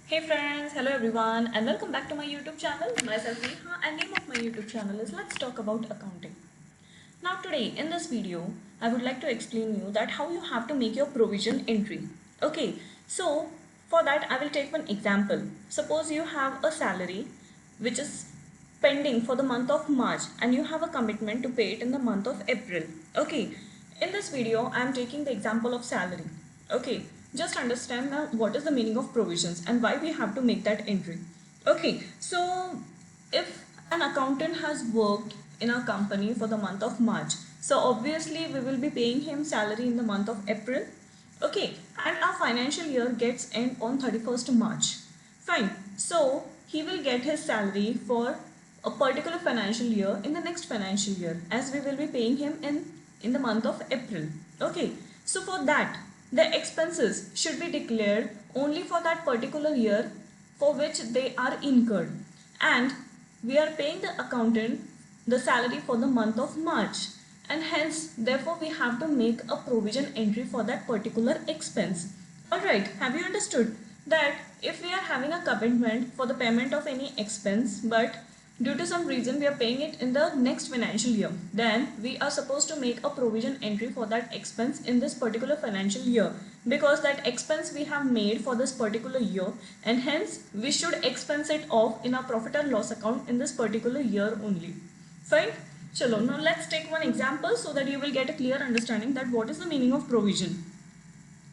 Hey friends, hello everyone and welcome back to my YouTube channel. Myself Neha and name of my YouTube channel is Let's Talk About Accounting. Now today in this video, I would like to explain you that how you have to make your provision entry. Okay, so for that I will take one example. Suppose you have a salary which is pending for the month of March and you have a commitment to pay it in the month of April. Okay, in this video I am taking the example of salary. Okay, just understand now what is the meaning of provisions and why we have to make that entry. Okay, so if an accountant has worked in our company for the month of March, so obviously we will be paying him salary in the month of April. Okay, and our financial year gets end on 31st March. Fine, so he will get his salary for a particular financial year in the next financial year, as we will be paying him in the month of April. Okay, so for that the expenses should be declared only for that particular year for which they are incurred, and we are paying the accountant the salary for the month of March, and hence therefore we have to make a provision entry for that particular expense. Alright, have you understood that if we are having a commitment for the payment of any expense, but due to some reason we are paying it in the next financial year, then we are supposed to make a provision entry for that expense in this particular financial year, because that expense we have made for this particular year, and hence we should expense it off in our profit and loss account in this particular year only. Fine. Chalo, now let's take one example so that you will get a clear understanding that what is the meaning of provision.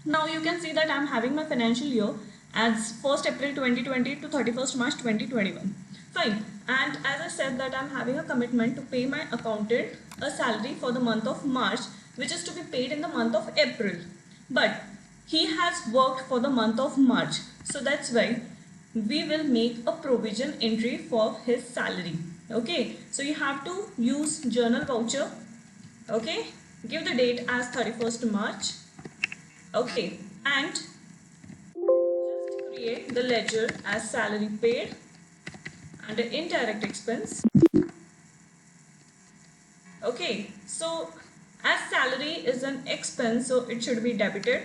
Now you can see that I am having my financial year as 1st April 2020 to 31st March 2021. Fine. And as I said that I am having a commitment to pay my accountant a salary for the month of March, which is to be paid in the month of April. But he has worked for the month of March. So that's why we will make a provision entry for his salary. Okay. So you have to use journal voucher. Okay. Give the date as 31st March. Okay. And just create the ledger as salary paid under indirect expense. Okay, so as salary is an expense, so it should be debited.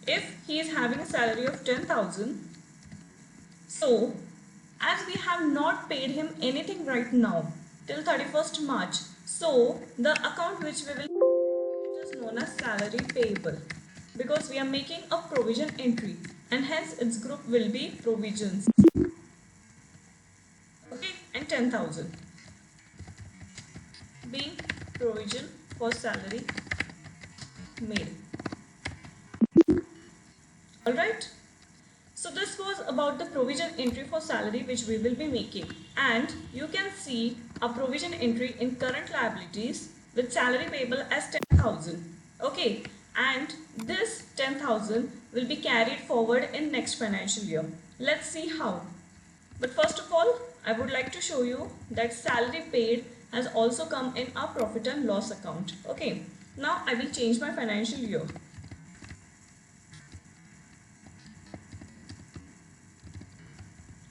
If he is having a salary of 10,000, so as we have not paid him anything right now till 31st March, so the account which we will is known as salary payable, because we are making a provision entry and hence its group will be provisions. Okay, and 10,000 being provision for salary made. Alright, so this was about the provision entry for salary which we will be making, and you can see a provision entry in current liabilities with salary payable as 10,000. Okay, and this 10,000 will be carried forward in next financial year. Let's see how. But first of all, I would like to show you that salary paid has also come in our profit and loss account. Okay, now I will change my financial year.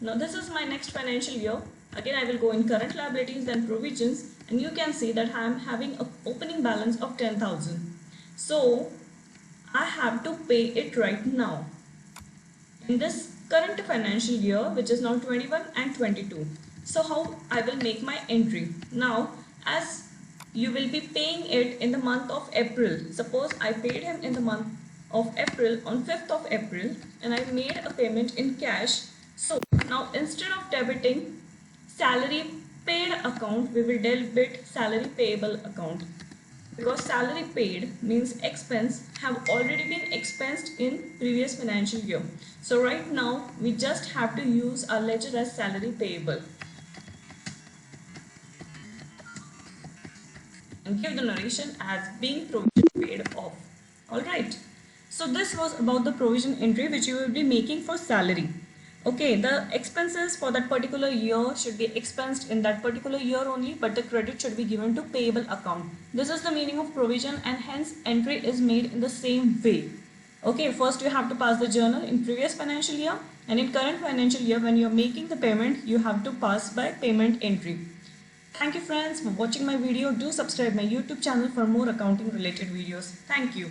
Now this is my next financial year. Again I will go in current liabilities, then provisions, and you can see that I am having an opening balance of 10,000. So I have to pay it right now in this current financial year, which is now 21 and 22. So how I will make my entry? Now as you will be paying it in the month of April, suppose I paid him in the month of April on 5th of April and I made a payment in cash. So now instead of debiting salary paid account, we will debit salary payable account, because salary paid means expense have already been expensed in previous financial year. So right now we just have to use our ledger as salary payable and give the narration as being provision paid off. Alright, so this was about the provision entry which you will be making for salary. Okay, the expenses for that particular year should be expensed in that particular year only, but the credit should be given to payable account. This is the meaning of provision, and hence entry is made in the same way. Okay, first you have to pass the journal in previous financial year, and in current financial year when you are making the payment, you have to pass by payment entry. Thank you friends for watching my video. Do subscribe my YouTube channel for more accounting related videos. Thank you.